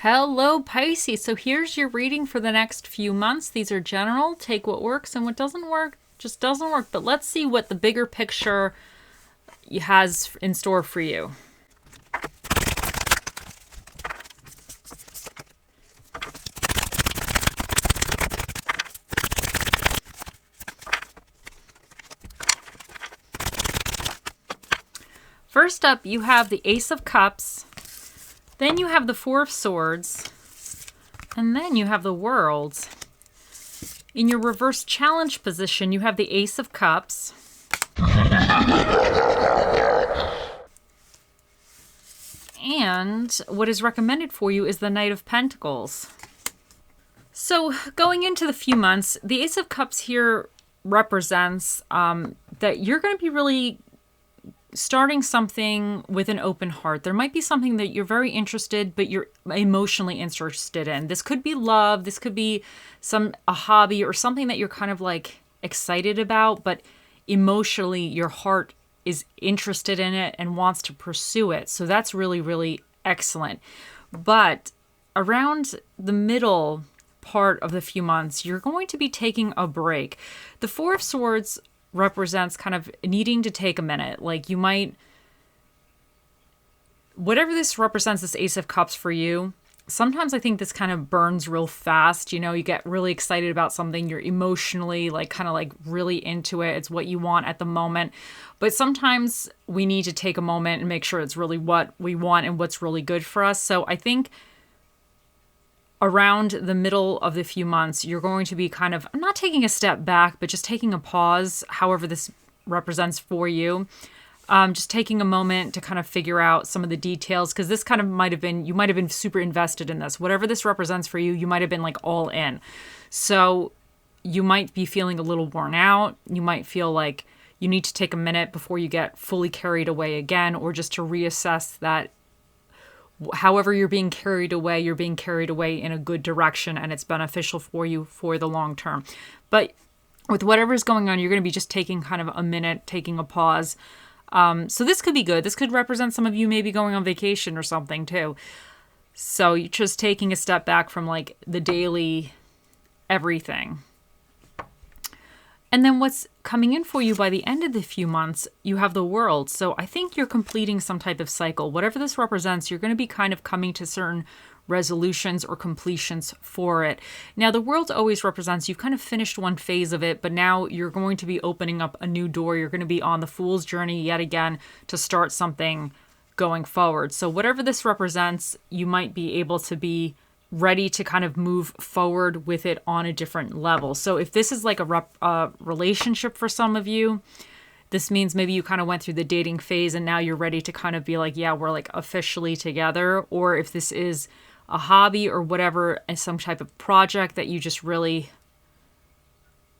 Hello, Pisces. So here's your reading for the next few months. These are general. Take what works, and what doesn't work just doesn't work. But let's see what the bigger picture has in store for you. First up, you have the Ace of Cups. Then you have the Four of Swords. And then you have the World. In your reverse challenge position, you have the Ace of Cups. And what is recommended for you is the Knight of Pentacles. So going into the few months, the Ace of Cups here represents that you're going to be really starting something with an open heart. There might be something that you're very interested, but you're emotionally interested in. This could be love. This could be a hobby or something that you're kind of like excited about, but emotionally your heart is interested in it and wants to pursue it. So that's really, really excellent. But around the middle part of the few months, you're going to be taking a break. The Four of Swords represents kind of needing to take a minute. Like you might, whatever this represents, this Ace of Cups for you, sometimes I think this kind of burns real fast. You know, you get really excited about something. You're emotionally like kind of like really into it. It's what you want at the moment. But sometimes we need to take a moment and make sure it's really what we want and what's really good for us. So I think around the middle of the few months, you're going to be kind of, I'm not taking a step back, but just taking a pause, however this represents for you. Just taking a moment to kind of figure out some of the details, because this kind of you might have been super invested in this. Whatever this represents for you, you might have been like all in. So you might be feeling a little worn out. You might feel like you need to take a minute before you get fully carried away again, or just to reassess that however you're being carried away in a good direction and it's beneficial for you for the long term. But with whatever's going on, you're going to be just taking kind of a minute, taking a pause. So this could be good. This could represent some of you maybe going on vacation or something too. So you're just taking a step back from like the daily everything. And then what's coming in for you by the end of the few months, you have the World. So I think you're completing some type of cycle. Whatever this represents, you're going to be kind of coming to certain resolutions or completions for it. Now, the World always represents you've kind of finished one phase of it, but now you're going to be opening up a new door. You're going to be on the Fool's journey yet again to start something going forward. So whatever this represents, you might be able to be ready to kind of move forward with it on a different level. So if this is like a relationship for some of you, this means maybe you kind of went through the dating phase and now you're ready to kind of be like, yeah, we're like officially together. Or if this is a hobby or whatever, and some type of project that you just really,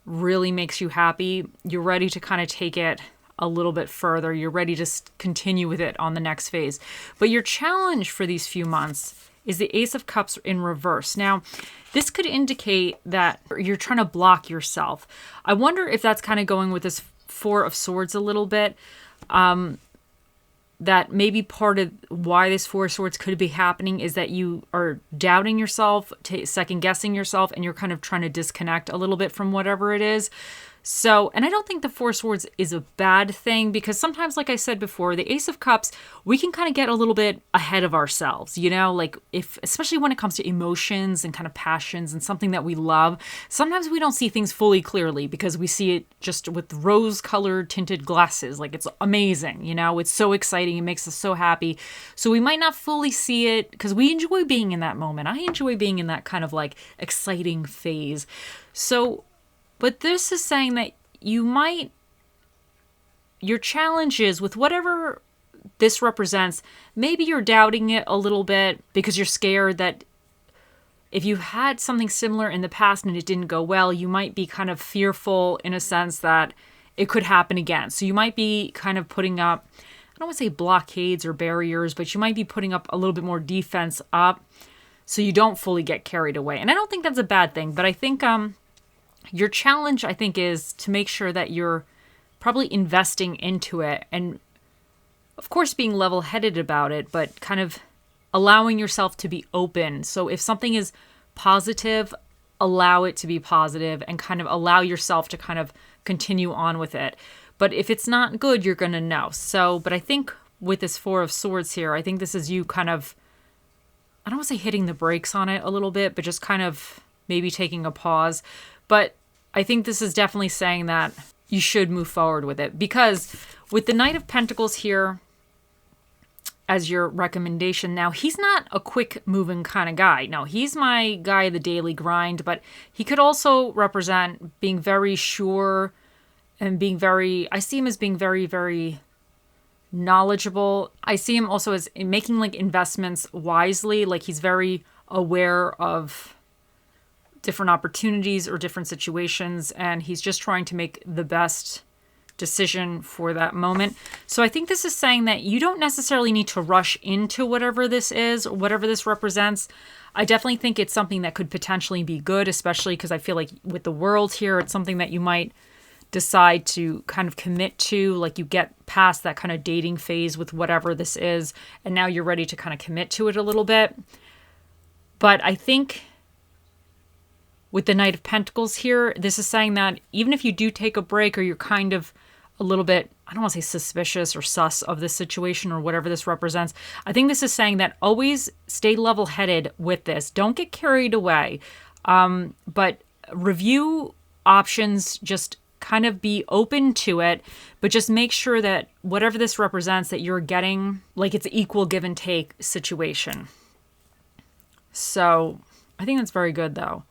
really makes you happy, you're ready to kind of take it a little bit further. You're ready to continue with it on the next phase. But your challenge for these few months is the Ace of Cups in reverse. Now, this could indicate that you're trying to block yourself. I wonder if that's kind of going with this Four of Swords a little bit. That maybe part of why this Four of Swords could be happening is that you are doubting yourself, second guessing yourself, and you're kind of trying to disconnect a little bit from whatever it is. So, and I don't think the Four of Swords is a bad thing, because sometimes, like I said before, the Ace of Cups, we can kind of get a little bit ahead of ourselves, you know, like especially when it comes to emotions and kind of passions and something that we love, sometimes we don't see things fully clearly because we see it just with rose-colored tinted glasses. Like it's amazing, you know, it's so exciting. It makes us so happy. So we might not fully see it because we enjoy being in that moment. I enjoy being in that kind of like exciting phase. So, but this is saying that your challenge is with whatever this represents, maybe you're doubting it a little bit because you're scared that if you had something similar in the past and it didn't go well, you might be kind of fearful in a sense that it could happen again. So you might be kind of putting up, I don't want to say blockades or barriers, but you might be putting up a little bit more defense up so you don't fully get carried away. And I don't think that's a bad thing, but I think your challenge, I think, is to make sure that you're probably investing into it and, of course, being level-headed about it, but kind of allowing yourself to be open. So if something is positive, allow it to be positive and kind of allow yourself to kind of continue on with it. But if it's not good, you're going to know. So, but I think with this Four of Swords here, I think this is you kind of, I don't want to say hitting the brakes on it a little bit, but just kind of maybe taking a pause. But I think this is definitely saying that you should move forward with it, because with the Knight of Pentacles here as your recommendation, now he's not a quick moving kind of guy. No, he's my guy, the daily grind, but he could also represent being very sure and being very, I see him as being very, very knowledgeable. I see him also as making like investments wisely. Like he's very aware of different opportunities or different situations, and he's just trying to make the best decision for that moment. So I think this is saying that you don't necessarily need to rush into whatever this is or whatever this represents. I definitely think it's something that could potentially be good, especially because I feel like with the World here, it's something that you might decide to kind of commit to, like you get past that kind of dating phase with whatever this is, and now you're ready to kind of commit to it a little bit. But I think with the Knight of Pentacles here, this is saying that even if you do take a break or you're kind of a little bit, I don't want to say suspicious or sus of this situation or whatever this represents, I think this is saying that always stay level-headed with this. Don't get carried away, but review options, just kind of be open to it, but just make sure that whatever this represents, that you're getting, like it's an equal give and take situation. So I think that's very good though.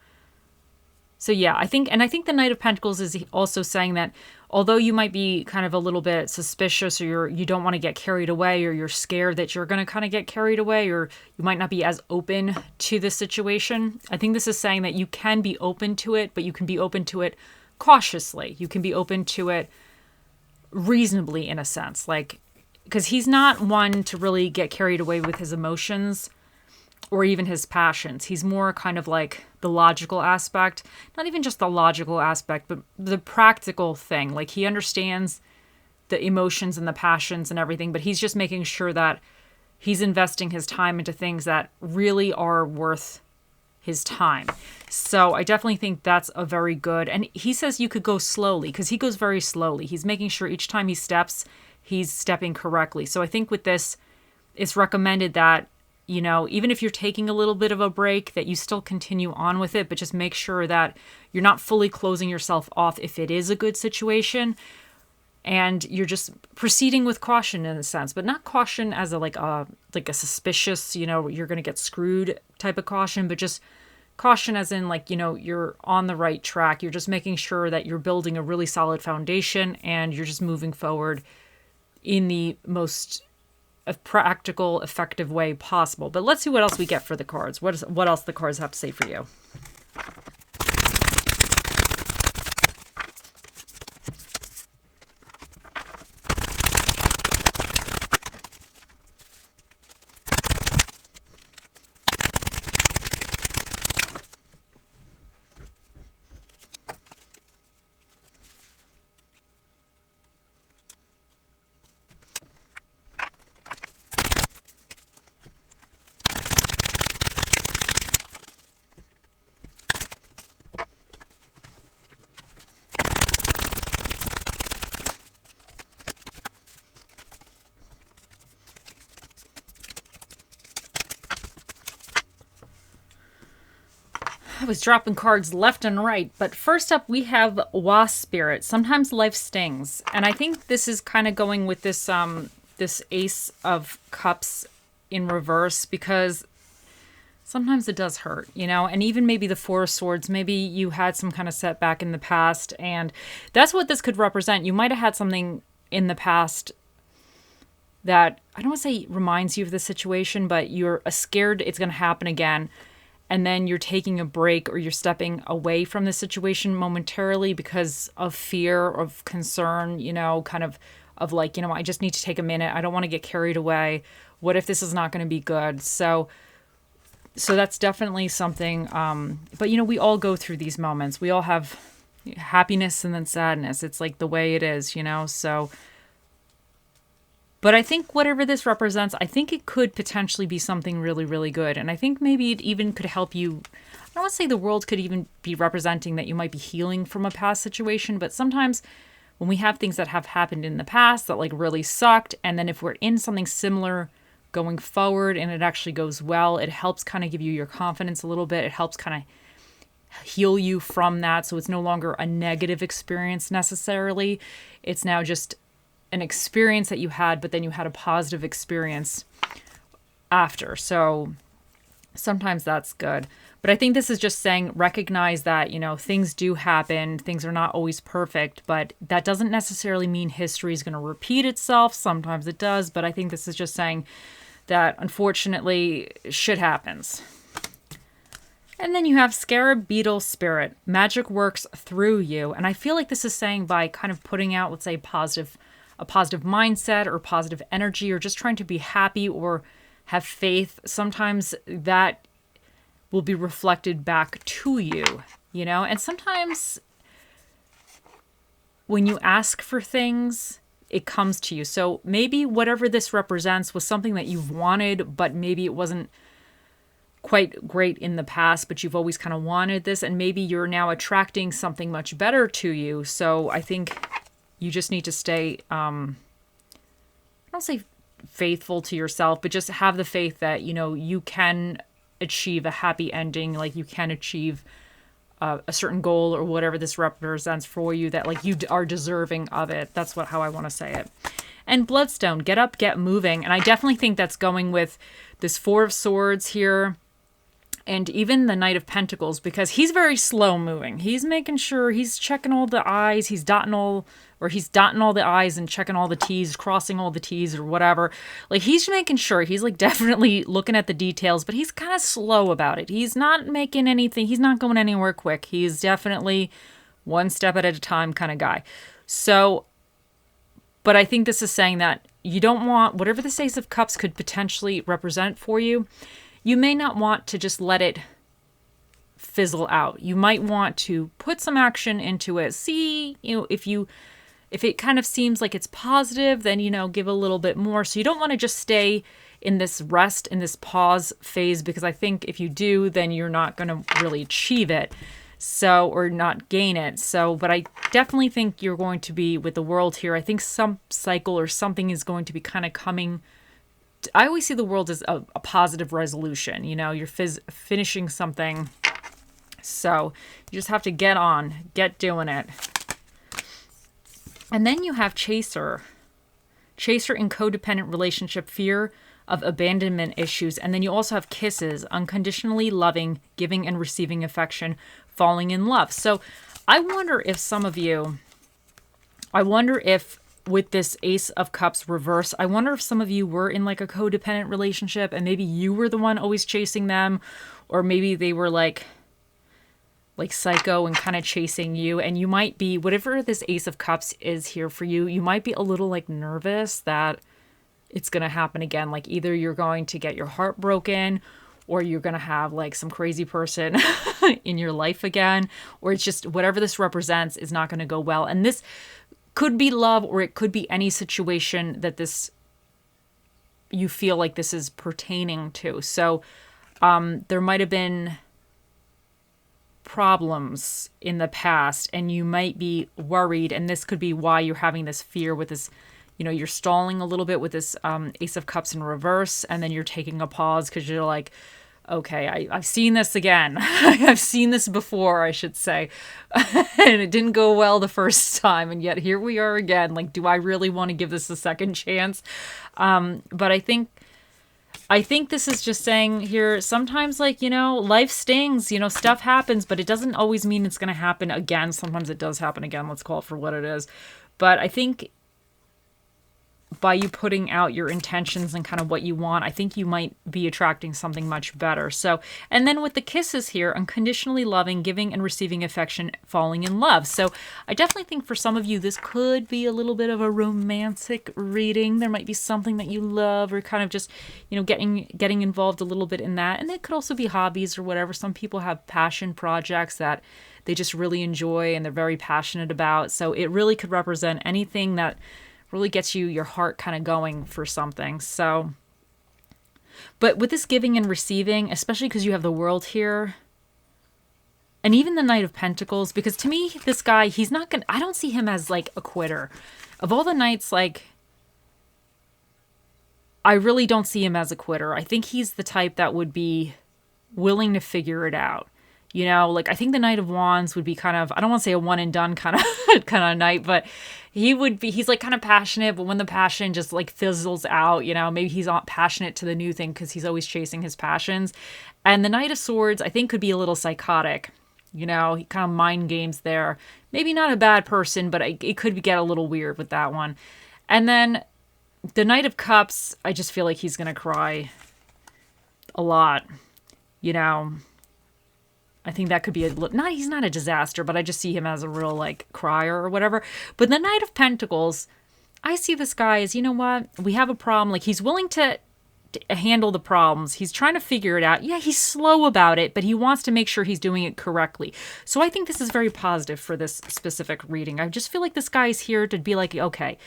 So yeah, I think the Knight of Pentacles is also saying that although you might be kind of a little bit suspicious, or you don't want to get carried away, or you're scared that you're going to kind of get carried away, or you might not be as open to this situation, I think this is saying that you can be open to it, but you can be open to it cautiously. You can be open to it reasonably, in a sense, like, because he's not one to really get carried away with his emotions or even his passions. He's more kind of like the logical aspect, not even just the logical aspect, but the practical thing. Like he understands the emotions and the passions and everything, but he's just making sure that he's investing his time into things that really are worth his time. So I definitely think that's a very good, and he says you could go slowly, because he goes very slowly. He's making sure each time he steps, he's stepping correctly. So I think with this, it's recommended that, you know, even if you're taking a little bit of a break, that you still continue on with it, but just make sure that you're not fully closing yourself off if it is a good situation, and you're just proceeding with caution in a sense, but not caution as a like a suspicious, you know, you're going to get screwed type of caution, but just caution as in like, you know, you're on the right track. You're just making sure that you're building a really solid foundation, and you're just moving forward in the most practical, effective way possible. But let's see what else we get for the cards. What else the cards have to say for you. I was dropping cards left and right, but first up we have Wasp Spirit. Sometimes life stings, and I think this is kind of going with this this Ace of Cups in reverse, because sometimes it does hurt, you know, and even maybe the Four of Swords, maybe you had some kind of setback in the past, and that's what this could represent. You might have had something in the past that, I don't want to say reminds you of the situation, but you're scared it's going to happen again. And then you're taking a break, or you're stepping away from the situation momentarily because of fear, of concern, you know, kind of like, you know, I just need to take a minute. I don't want to get carried away. What if this is not going to be good? So that's definitely something. But, you know, we all go through these moments. We all have happiness and then sadness. It's like the way it is, you know, so. But I think whatever this represents, I think it could potentially be something really, really good. And I think maybe it even could help you. I don't want to say the world could even be representing that you might be healing from a past situation, but sometimes when we have things that have happened in the past that like really sucked, and then if we're in something similar going forward and it actually goes well, it helps kind of give you your confidence a little bit. It helps kind of heal you from that. So it's no longer a negative experience necessarily. It's now just an experience that you had, but then you had a positive experience after. So sometimes that's good. But I think this is just saying, recognize that, things do happen. Things are not always perfect, but that doesn't necessarily mean history is going to repeat itself. Sometimes it does, but I think this is just saying that unfortunately shit happens. And then you have Scarab Beetle Spirit. Magic works through you. And I feel like this is saying by kind of putting out, let's say, a positive mindset or positive energy, or just trying to be happy or have faith. Sometimes that will be reflected back to you, And sometimes when you ask for things, it comes to you. So maybe whatever this represents was something that you've wanted, but maybe it wasn't quite great in the past, but you've always kind of wanted this, and maybe you're now attracting something much better to you. So I think you just need to stay, I don't say faithful to yourself, but just have the faith that, you can achieve a happy ending, like you can achieve a certain goal or whatever this represents for you, that like you are deserving of it. That's how I want to say it. And Bloodstone, get up, get moving. And I definitely think that's going with this Four of Swords here. And even the Knight of Pentacles, because he's very slow moving. He's making sure he's checking all the I's, he's dotting all the I's and checking all the T's, crossing all the T's or whatever. Like he's making sure, he's like definitely looking at the details, but he's kind of slow about it. He's not making anything, he's not going anywhere quick. He's definitely one step at a time kind of guy. So, but I think this is saying that you don't want, whatever the Ace of Cups could potentially represent for you, you may not want to just let it fizzle out. You might want to put some action into it. See, if it kind of seems like it's positive, then, give a little bit more. So you don't want to just stay in this rest, in this pause phase, because I think if you do, then you're not going to really achieve it. So, or not gain it. So, but I definitely think you're going to be with the World here. I think some cycle or something is going to be kind of coming. I always see the World as a positive resolution. You're finishing something. So you just have to get doing it. And then you have Chaser. Chaser in codependent relationship, fear of abandonment issues. And then you also have Kisses, unconditionally loving, giving and receiving affection, falling in love. So I wonder if with this Ace of Cups reverse, I wonder if some of you were in like a codependent relationship and maybe you were the one always chasing them, or maybe they were like psycho and kind of chasing you, and you might be, whatever this Ace of Cups is here for you, you might be a little like nervous that it's going to happen again. Like either you're going to get your heart broken, or you're going to have like some crazy person in your life again, or it's just whatever this represents is not going to go well. And this could be love, or it could be any situation that you feel like this is pertaining to. So there might have been problems in the past and you might be worried, and this could be why you're having this fear with this, you're stalling a little bit with this Ace of Cups in reverse, and then you're taking a pause because you're like, okay, I've seen this again. I've seen this before, I should say. And it didn't go well the first time. And yet here we are again. Like, do I really want to give this a second chance? But I think this is just saying here, sometimes life stings, stuff happens, but it doesn't always mean it's going to happen again. Sometimes it does happen again. Let's call it for what it is. But I think by you putting out your intentions and kind of what you want, I think you might be attracting something much better. So, and then with the Kisses here, unconditionally loving, giving and receiving affection, falling in love. So I definitely think for some of you, this could be a little bit of a romantic reading. There might be something that you love, or kind of just, getting involved a little bit in that. And it could also be hobbies or whatever. Some people have passion projects that they just really enjoy and they're very passionate about. So it really could represent anything that really gets your heart kind of going for something. So, but with this giving and receiving, especially because you have the World here, and even the Knight of Pentacles, because to me, this guy, he's not gonna, I don't see him as like a quitter. Of all the knights, like, I really don't see him as a quitter. I think he's the type that would be willing to figure it out. You know, like, I think the Knight of Wands would be kind of, I don't want to say a one and done kind of knight, but he's like kind of passionate, but when the passion just like fizzles out, you know, maybe he's not passionate to the new thing because he's always chasing his passions. And the Knight of Swords, I think, could be a little psychotic. You know, he kind of mind games there. Maybe not a bad person, but it could get a little weird with that one. And then the Knight of Cups, I just feel like he's going to cry a lot. You know, I think that could be he's not a disaster, but I just see him as a real like crier or whatever. But the Knight of Pentacles, I see this guy as, you know what? We have a problem. Like, he's willing to handle the problems. He's trying to figure it out. Yeah, he's slow about it, but he wants to make sure he's doing it correctly. So I think this is very positive for this specific reading. I just feel like this guy is here to be like, okay,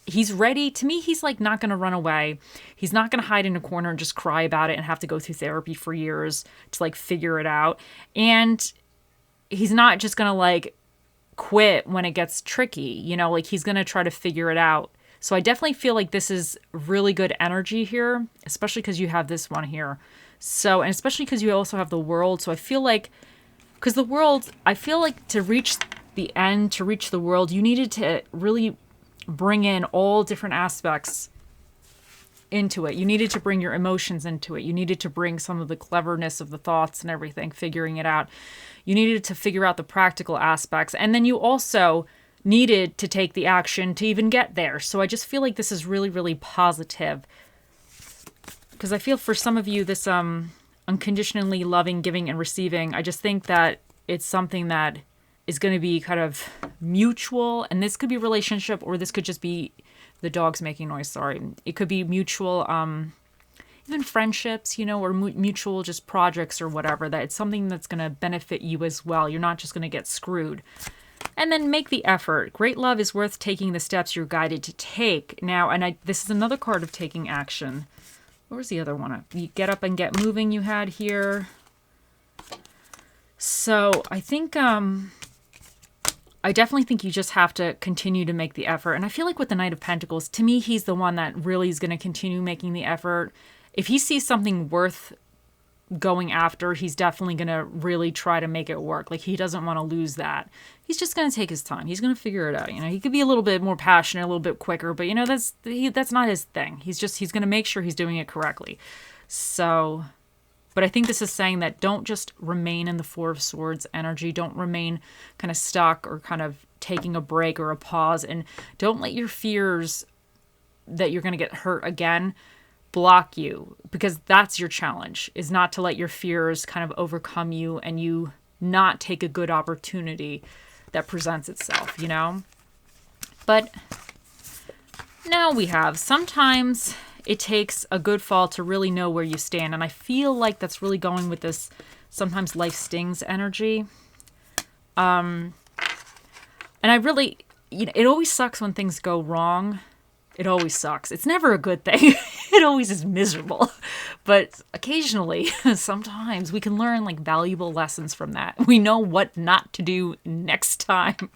he's ready. To me, he's like not going to run away. He's not going to hide in a corner and just cry about it and have to go through therapy for years to like figure it out. And he's not just going to like quit when it gets tricky, you know, like he's going to try to figure it out. So I definitely feel like this is really good energy here, especially because you have this one here. So, and especially because you also have the World. So I feel like, because the World, I feel like to reach the end, to reach the World, you needed to really bring in all different aspects into it. You needed to bring your emotions into it. You needed to bring some of the cleverness of the thoughts and everything, figuring it out. You needed to figure out the practical aspects. And then you also needed to take the action to even get there. So I just feel like this is really, really positive. Because I feel for some of you, this unconditionally loving, giving, and receiving, I just think that it's something that is going to be kind of mutual. And this could be relationship, or this could just be the dog's making noise. Sorry. It could be mutual, even friendships, you know, or mutual just projects or whatever, that it's something that's going to benefit you as well. You're not just going to get screwed. And then make the effort. Great love is worth taking the steps you're guided to take. Now, and this is another card of taking action. Where's the other one? You get up and get moving you had here. So I think, I definitely think you just have to continue to make the effort. And I feel like with the Knight of Pentacles, to me, he's the one that really is going to continue making the effort. If he sees something worth going after, he's definitely going to really try to make it work. Like, he doesn't want to lose that. He's just going to take his time. He's going to figure it out. You know, he could be a little bit more passionate, a little bit quicker, but you know, that's not his thing. He's going to make sure he's doing it correctly. So, but I think this is saying that don't just remain in the Four of Swords energy. Don't remain kind of stuck or kind of taking a break or a pause, and don't let your fears that you're going to get hurt again block you, because that's your challenge, is not to let your fears kind of overcome you and you not take a good opportunity that presents itself, you know? But now we have, sometimes it takes a good fall to really know where you stand. And I feel like that's really going with this sometimes life stings energy. And I really, you know, it always sucks when things go wrong. It always sucks. It's never a good thing. It always is miserable. But occasionally, sometimes we can learn like valuable lessons from that. We know what not to do next time.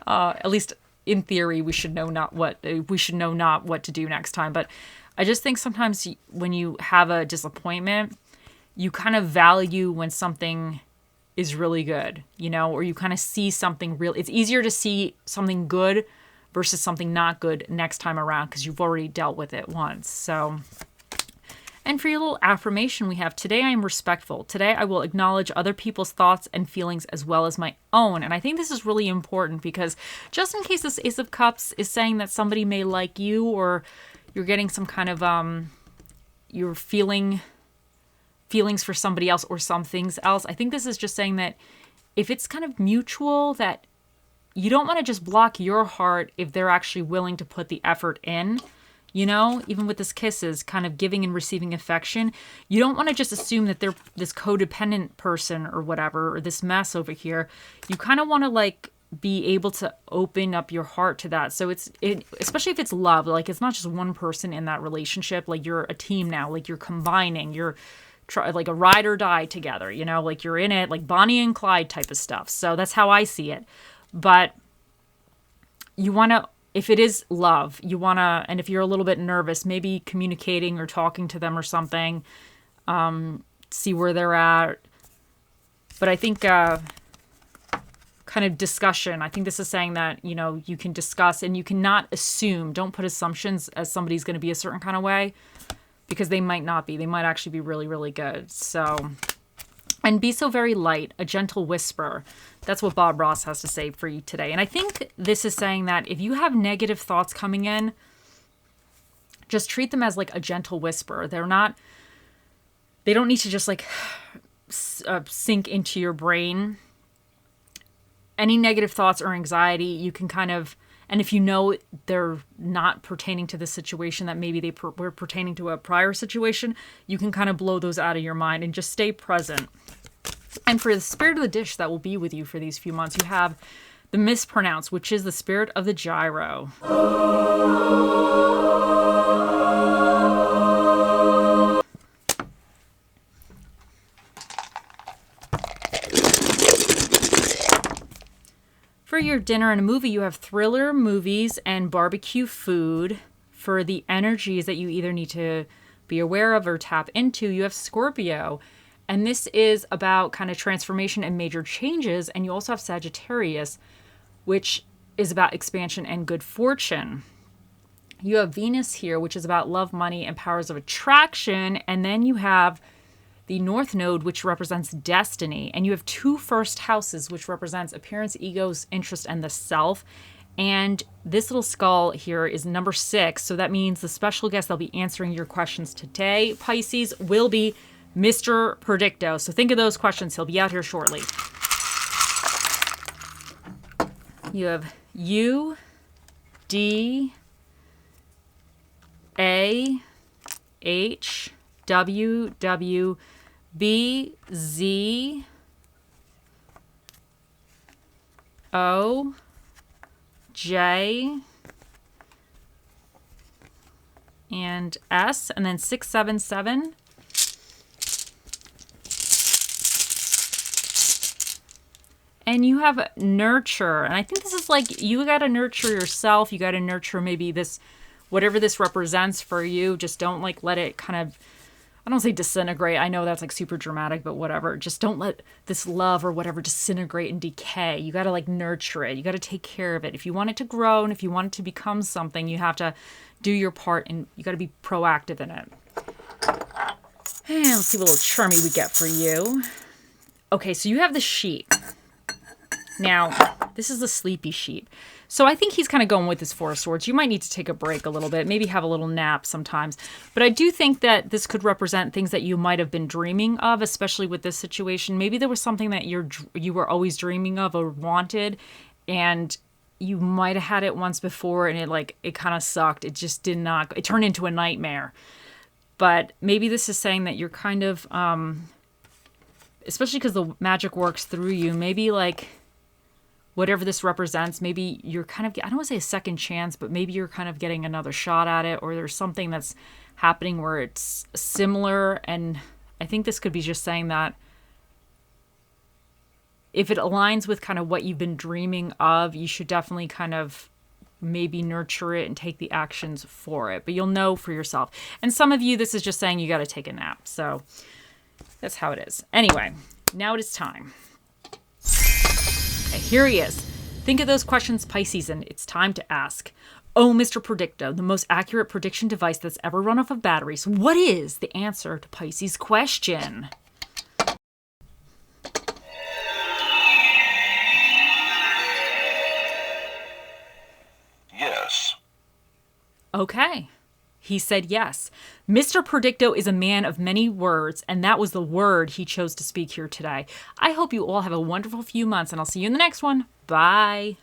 At least in theory, we should know not what to do next time. But I just think sometimes when you have a disappointment, you kind of value when something is really good, you know, or you kind of see something real. It's easier to see something good versus something not good next time around, because you've already dealt with it once. So, and for your little affirmation we have, today I am respectful. Today I will acknowledge other people's thoughts and feelings as well as my own. And I think this is really important, because just in case this Ace of Cups is saying that somebody may like you, or you're getting some kind of, you're feelings for somebody else or some things else, I think this is just saying that if it's kind of mutual, that you don't want to just block your heart if they're actually willing to put the effort in, you know, even with this kisses, kind of giving and receiving affection. You don't want to just assume that they're this codependent person or whatever, or this mess over here. You kind of want to like be able to open up your heart to that. So especially if it's love, like it's not just one person in that relationship, like you're a team now, like you're combining, you're like a ride or die together, you know, like you're in it, like Bonnie and Clyde type of stuff. So that's how I see it. But you want to, if it is love, you want to, and if you're a little bit nervous, maybe communicating or talking to them or something, see where they're at. But I think kind of discussion, I think this is saying that, you know, you can discuss and you cannot assume, don't put assumptions as somebody's going to be a certain kind of way, because they might not be. They might actually be really, really good. So, and be so very light, a gentle whisper. That's what Bob Ross has to say for you today. And I think this is saying that if you have negative thoughts coming in, just treat them as like a gentle whisper. They don't need to just like sink into your brain. Any negative thoughts or anxiety, you can kind of, and if you know they're not pertaining to the situation, that maybe they were pertaining to a prior situation, you can kind of blow those out of your mind and just stay present. And for the spirit of the dish that will be with you for these few months, you have the mispronounced, which is the spirit of the gyro. For your dinner and a movie, you have thriller movies and barbecue food. For the energies that you either need to be aware of or tap into, you have Scorpio. And this is about kind of transformation and major changes. And you also have Sagittarius, which is about expansion and good fortune. You have Venus here, which is about love, money, and powers of attraction. And then you have the North Node, which represents destiny. And you have 2 first houses, which represents appearance, egos, interest, and the self. And this little skull here is number 6. So that means the special guest that'll be answering your questions today, Pisces, will be Mr. Predicto. So think of those questions. He'll be out here shortly. You have U, D, A, H, W, W, B, Z, O, J, and S, and then 677. And you have nurture. And I think this is like, you got to nurture yourself. You got to nurture maybe this, whatever this represents for you. Just don't like let it kind of, I don't say disintegrate. I know that's like super dramatic, but whatever. Just don't let this love or whatever disintegrate and decay. You got to like nurture it. You got to take care of it. If you want it to grow and if you want it to become something, you have to do your part and you got to be proactive in it. And let's see what little charmy we get for you. Okay, so you have the sheep. Now, this is the sleepy sheep. So I think he's kind of going with his 4 of Swords. You might need to take a break a little bit, maybe have a little nap sometimes. But I do think that this could represent things that you might have been dreaming of, especially with this situation. Maybe there was something that you were always dreaming of or wanted, and you might have had it once before, and it kind of sucked. It just did not. It turned into a nightmare. But maybe this is saying that you're kind of, especially because the magic works through you, maybe like, whatever this represents, maybe you're kind of, I don't want to say a second chance, but maybe you're kind of getting another shot at it, or there's something that's happening where it's similar. And I think this could be just saying that if it aligns with kind of what you've been dreaming of, you should definitely kind of maybe nurture it and take the actions for it. But you'll know for yourself. And some of you, this is just saying you got to take a nap. So that's how it is. Anyway, now it is time. Here he is. Think of those questions, Pisces, and it's time to ask. Oh, Mr. Predicto, the most accurate prediction device that's ever run off of batteries. What is the answer to Pisces' question? Yes. Okay. He said yes. Mr. Predicto is a man of many words, and that was the word he chose to speak here today. I hope you all have a wonderful few months, and I'll see you in the next one. Bye.